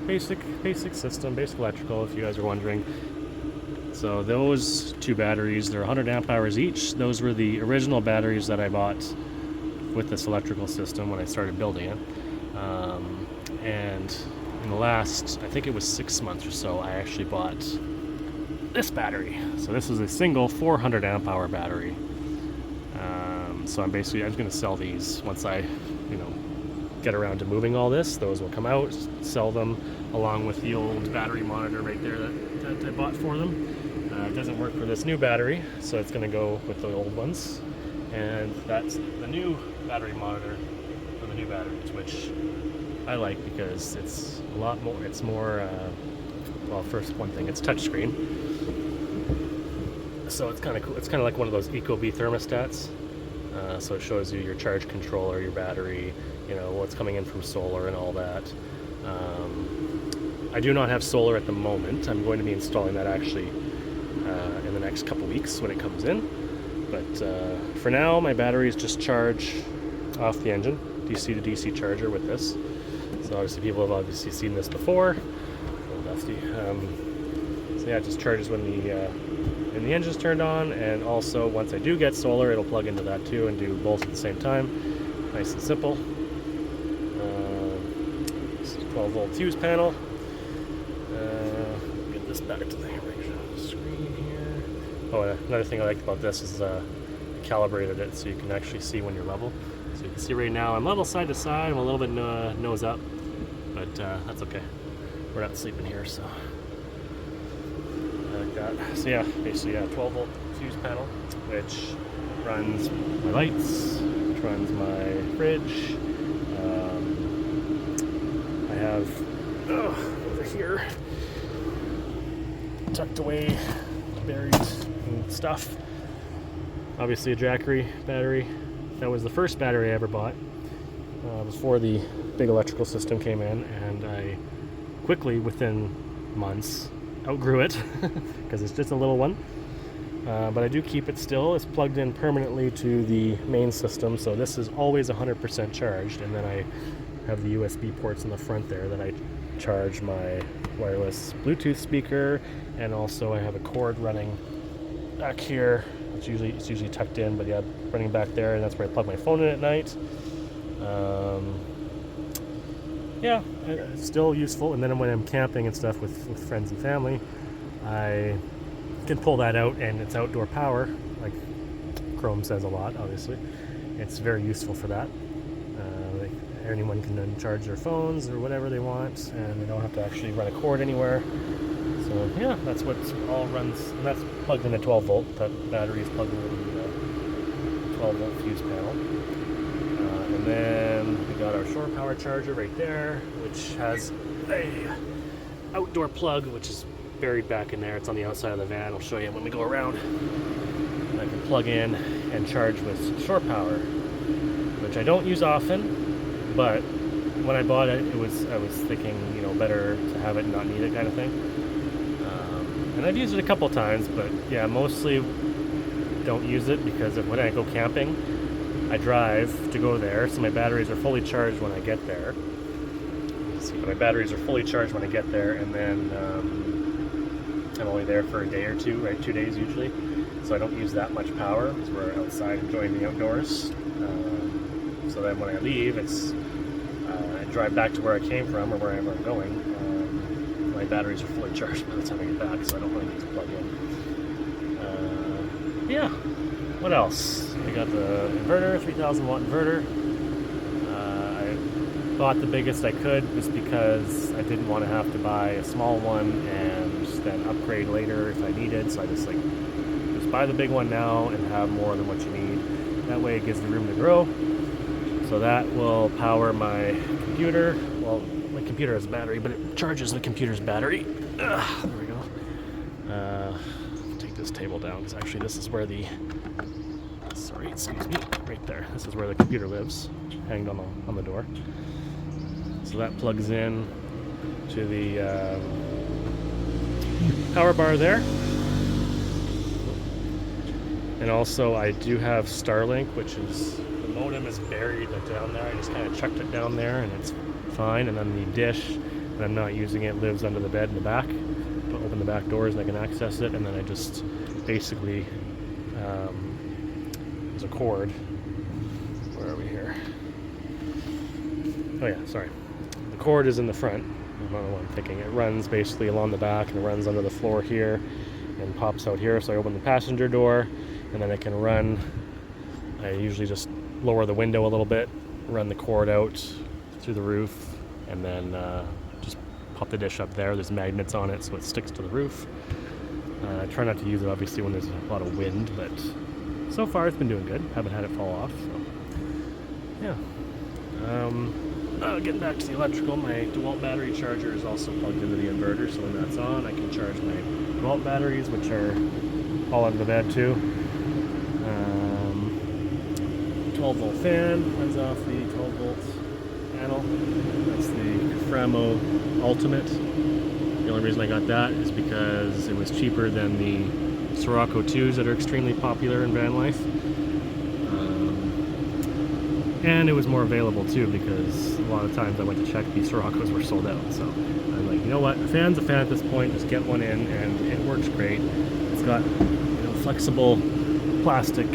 basic system, basic electrical, if you guys are wondering. So those two batteries, they're 100 amp hours each. Those were the original batteries that I bought with this electrical system when I started building it. And in the last, I think it was 6 months or so, I actually bought this battery. So this is a single 400 amp hour battery. So I'm just going to sell these once I, get around to moving all this. Those will come out, sell them along with the old battery monitor right there that I bought for them. It doesn't work for this new battery, so it's going to go with the old ones. And that's the new battery monitor for the new batteries, which I like because it's a lot more, it's more, well, first one thing, it's touchscreen. So it's kind of cool. It's kind of like one of those Ecobee thermostats. So it shows you your charge controller, your battery, what's coming in from solar and all that. I do not have solar at the moment. I'm going to be installing that actually in the next couple weeks when it comes in. But for now, my batteries just charge off the engine, DC to DC charger with this. So obviously people have obviously seen this before. A little dusty. So yeah, it just charges when the engine's turned on, and also once I do get solar, it'll plug into that too and do both at the same time. Nice and simple. 12 volt fuse panel. Get this back to the screen here. Oh, and another thing I like about this is calibrated it so you can actually see when you're level. So you can see right now I'm level side to side. I'm a little bit nose up, but that's okay. We're not sleeping here, so I like that. So yeah, basically 12 volt fuse panel, which runs my lights, which runs my fridge. I have over here tucked away, buried and stuff. Obviously a Jackery battery. That was the first battery I ever bought before the big electrical system came in, and I quickly, within months, outgrew it because it's just a little one. But I do keep it still. It's plugged in permanently to the main system, so this is always 100% charged, and then I have the USB ports in the front there that I charge my wireless Bluetooth speaker, and also I have a cord running back here. It's usually tucked in, but yeah, running back there, and that's where I plug my phone in at night. Yeah, it's still useful. And then when I'm camping and stuff with friends and family, I can pull that out, and it's outdoor power, like Chrome says a lot, obviously. It's very useful for that. Anyone can then charge their phones or whatever they want, and they don't have to actually run a cord anywhere. So yeah, that's what all runs, and that's plugged in at 12 volt. That battery is plugged into the 12 volt fuse panel. And then we got our shore power charger right there, which has a outdoor plug, which is buried back in there. It's on the outside of the van. I'll show you when we go around. And I can plug in and charge with shore power, which I don't use often. But when I bought it, I was thinking, better to have it and not need it kind of thing. And I've used it a couple times, but yeah, mostly don't use it because when I go camping, I drive to go there, so my batteries are fully charged when I get there. My batteries are fully charged when I get there, and then I'm only there for a day or two, right? 2 days usually. So I don't use that much power because we're outside enjoying the outdoors. So then when I leave, I drive back to where I came from or wherever I'm going. My batteries are fully charged by the time I get back, so I don't really need to plug in. Yeah, what else? I got the inverter, 3000 watt inverter. I bought the biggest I could just because I didn't want to have to buy a small one and then upgrade later if I needed. So I just buy the big one now and have more than what you need. That way it gives the room to grow. So that will power my computer. Well, my computer has a battery, but it charges the computer's battery. There we go. Take this table down, because actually this is where sorry, excuse me, right there. This is where the computer lives, hanged on the door. So that plugs in to the power bar there. And also I do have Starlink, which is, the modem is buried down there. I just kind of chucked it down there and it's fine. And then the dish and I'm not using it, lives under the bed in the back. But open the back doors and I can access it, and then I just basically there's a cord. Where are we here? Oh yeah, sorry. The cord is in the front. I don't know what I'm thinking. It runs basically along the back and it runs under the floor here and pops out here. So I open the passenger door and then I can run. I usually just lower the window a little bit, run the cord out through the roof, and then just pop the dish up there. There's magnets on it so it sticks to the roof. I try not to use it obviously when there's a lot of wind, but so far it's been doing good. Haven't had it fall off. So yeah. Getting back to the electrical, my DeWalt battery charger is also plugged into the inverter, so when that's on I can charge my DeWalt batteries, which are all under the bed too. 12 volt fan runs off the 12 volt panel. That's the Framo Ultimate. The only reason I got that is because it was cheaper than the Sirocco 2s that are extremely popular in van life. And it was more available too, because a lot of times I went to check, these Siroccos were sold out. So I'm like, you know what, a fan's a fan at this point, just get one in, and it works great. It's got, you know, flexible plastic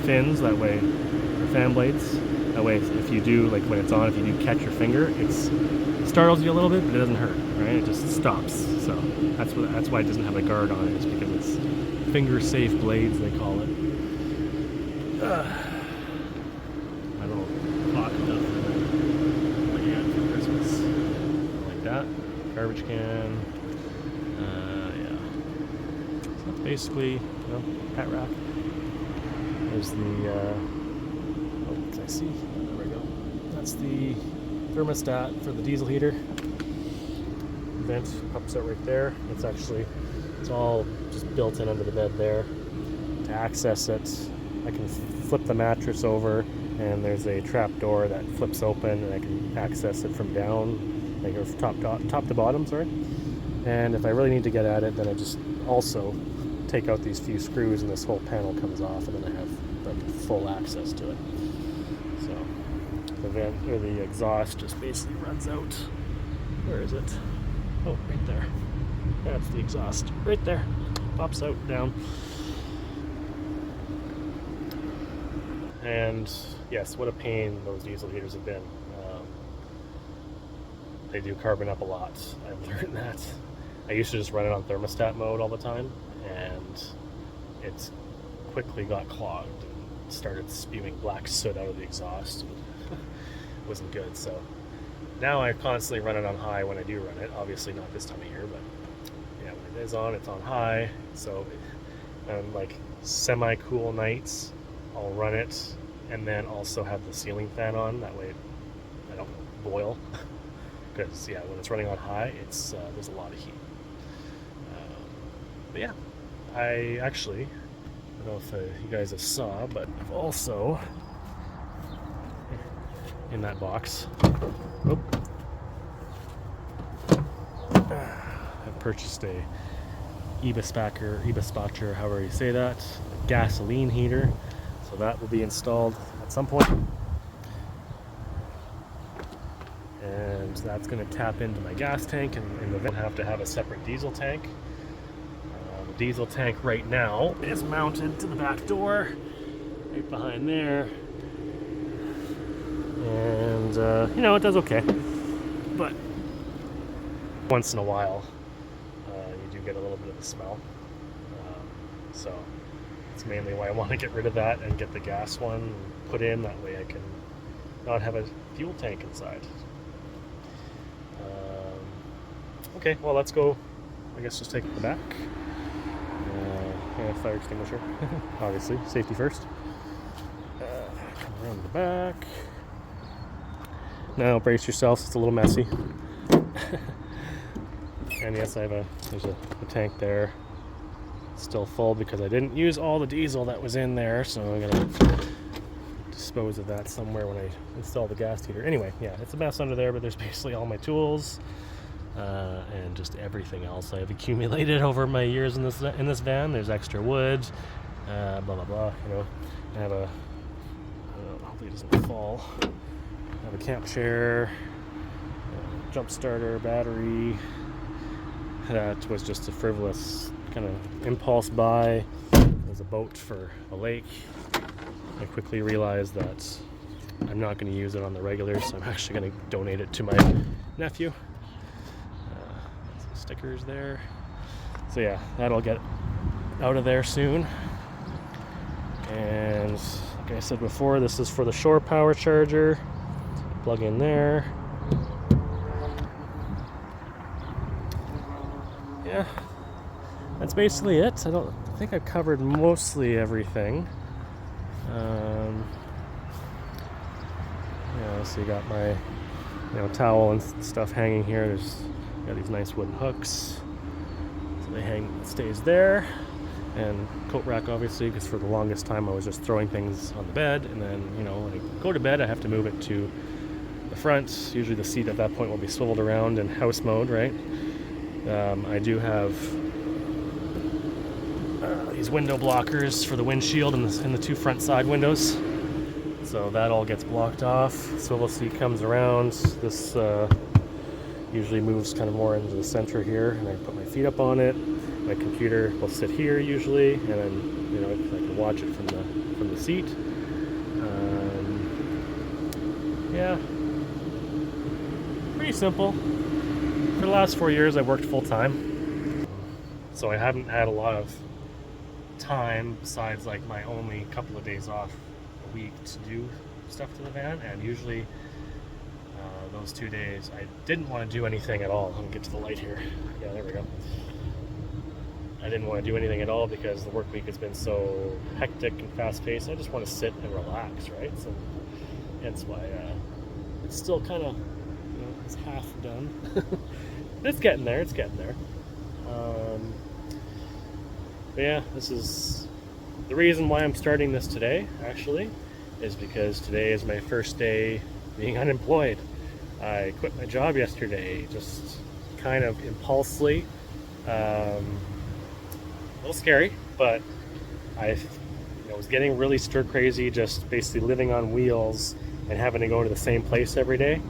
fins, that way, or fan blades. That way, if you do, like when it's on, if you do catch your finger, it startles you a little bit, but it doesn't hurt, right? It just stops. So that's why it doesn't have a guard on it, is because it's finger-safe blades, they call it. I don't know, clock enough for my aunt for Christmas. Like that. Garbage can. Yeah. So that's basically, you know, pet rack. There's the, oh, can I see? There we go. That's the thermostat for the diesel heater. Vent pops out right there. It's all just built in under the bed there. To access it, I can flip the mattress over, and there's a trap door that flips open, and I can access it from down, like top to bottom, sorry. And if I really need to get at it, then I just also take out these few screws, and this whole panel comes off, and then I have like full access to it. So the vent, or the exhaust, just basically runs out. Where is it? Oh, right there. That's the exhaust, right there. Pops out, down. And yes, what a pain those diesel heaters have been. They do carbon up a lot. I've learned that. I used to just run it on thermostat mode all the time, and it quickly got clogged and started spewing black soot out of the exhaust. It wasn't good. So now I constantly run it on high when I do run it. Obviously not this time of year, but yeah, when it is on, it's on high. So like semi-cool nights, I'll run it and then also have the ceiling fan on. That way I don't boil. Because yeah, when it's running on high, there's a lot of heat. But yeah, I actually, I don't know if you guys have saw, but I've also, in that box, I've purchased a Ebespacher, however you say that, gasoline heater. So that will be installed at some point. And that's going to tap into my gas tank, and in the event I have to have a separate diesel tank. The diesel tank right now is mounted to the back door, right behind there. And, you know, it does okay. But once in a while, you do get a little bit of the smell. So that's mainly why I want to get rid of that and get the gas one put in. That way I can not have a fuel tank inside. Okay, well, let's go, I guess, just take the back. Fire extinguisher, obviously, safety first. Come around the back. Now brace yourselves, it's a little messy. And yes, there's a tank there. It's still full because I didn't use all the diesel that was in there, so I'm gonna dispose of that somewhere when I install the gas heater. Anyway, yeah, it's a mess under there, but there's basically all my tools. And just everything else I've accumulated over my years in this van. There's extra wood, blah blah blah. You know, I have hopefully it doesn't fall. I have a camp chair, jump starter, battery. That was just a frivolous kind of impulse buy. It was a boat for a lake. I quickly realized that I'm not going to use it on the regular, so I'm actually going to donate it to my nephew. Some stickers there. So yeah, that'll get out of there soon. And like I said before, this is for the shore power charger. Plug in there. Yeah, that's basically it. I think I've covered mostly everything. So you got my towel and stuff hanging here. There's got these nice wooden hooks, so they hang, it stays there. And coat rack, obviously, because for the longest time I was just throwing things on the bed, and then when I go to bed I have to move it to the front. Usually the seat at that point will be swiveled around in house mode, right? I do have these window blockers for the windshield and the two front side windows. So that all gets blocked off. Swivel seat comes around. This usually moves kind of more into the center here, and I put my feet up on it. My computer will sit here usually, and then I can watch it from the seat. Yeah, pretty simple. For the last 4 years, I've worked full time, so I haven't had a lot of time besides like my only couple of days off a week to do stuff to the van, and usually those 2 days I didn't want to do anything at all. Let me get to the light here. Yeah, there we go. I didn't want to do anything at all because the work week has been so hectic and fast-paced. I just want to sit and relax, right? So that's why it's still kind of it's half done. It's getting there. But yeah, this is the reason why I'm starting this today, actually, is because today is my first day being unemployed. I quit my job yesterday, just kind of impulsively. A little scary, but I was getting really stir crazy, just basically living on wheels and having to go to the same place every day,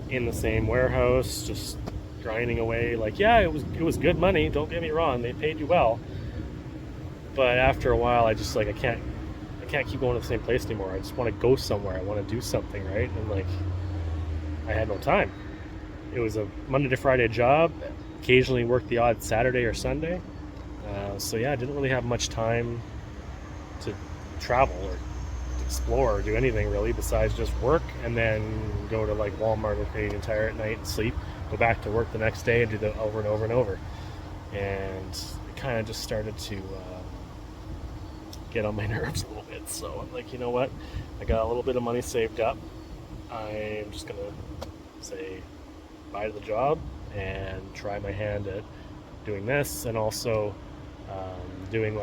in the same warehouse, just grinding away. Like, yeah, it was good money, don't get me wrong, they paid you well, but after a while I just I can't keep going to the same place anymore. I just want to go somewhere. I want to do something, right? And I had no time. It was a Monday to Friday job. Occasionally worked the odd Saturday or Sunday. So yeah, I didn't really have much time to travel or explore or do anything really besides just work, and then go to Walmart or Canadian Tire at night and sleep, go back to work the next day and do that over and over and over. And it kind of just started to get on my nerves a little bit. So I'm like, you know what? I got a little bit of money saved up. I'm just gonna say bye to the job and try my hand at doing this, and also doing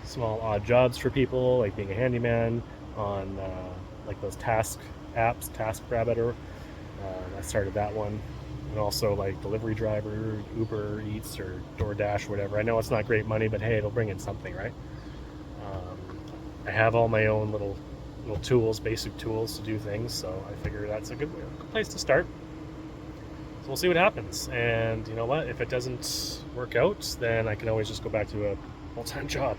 small odd jobs for people, like being a handyman on those task apps, TaskRabbit, or I started that one, and also delivery driver, Uber Eats or DoorDash, whatever. I know it's not great money, but hey, it'll bring in something, right? I have all my own little tools, basic tools to do things, so I figure that's a good place to start. So we'll see what happens, and you know what, if it doesn't work out, then I can always just go back to a full-time job.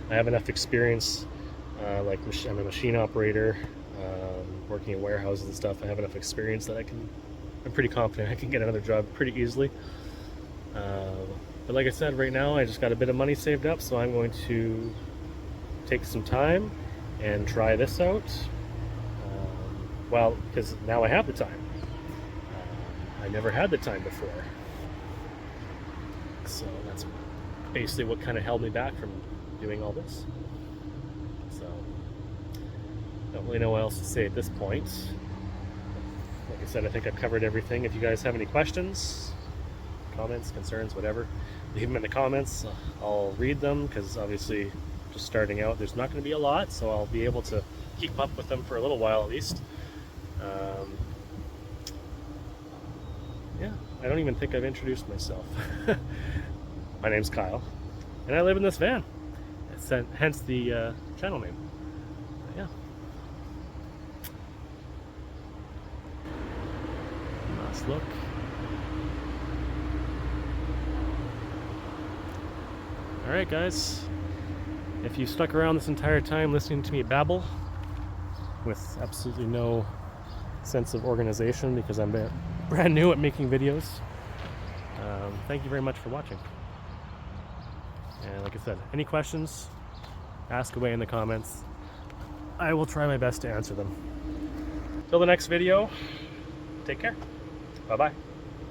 I have enough experience, I'm a machine operator, working in warehouses and stuff. I have enough experience that I'm pretty confident I can get another job pretty easily. But like I said, right now I just got a bit of money saved up, so I'm going to take some time and try this out. Because now I have the time. I never had the time before. So that's basically what kind of held me back from doing all this. So, don't really know what else to say at this point. Like I said, I think I've covered everything. If you guys have any questions, comments, concerns, whatever, leave them in the comments. I'll read them, because obviously just starting out, there's not going to be a lot, so I'll be able to keep up with them for a little while at least. Yeah, I don't even think I've introduced myself. My name's Kyle, and I live in this van. Hence the channel name. But yeah. look. Alright guys, if you stuck around this entire time listening to me babble with absolutely no sense of organization because I'm brand new at making videos, thank you very much for watching. And like I said, any questions, ask away in the comments. I will try my best to answer them. Till the next video, take care. Bye-bye.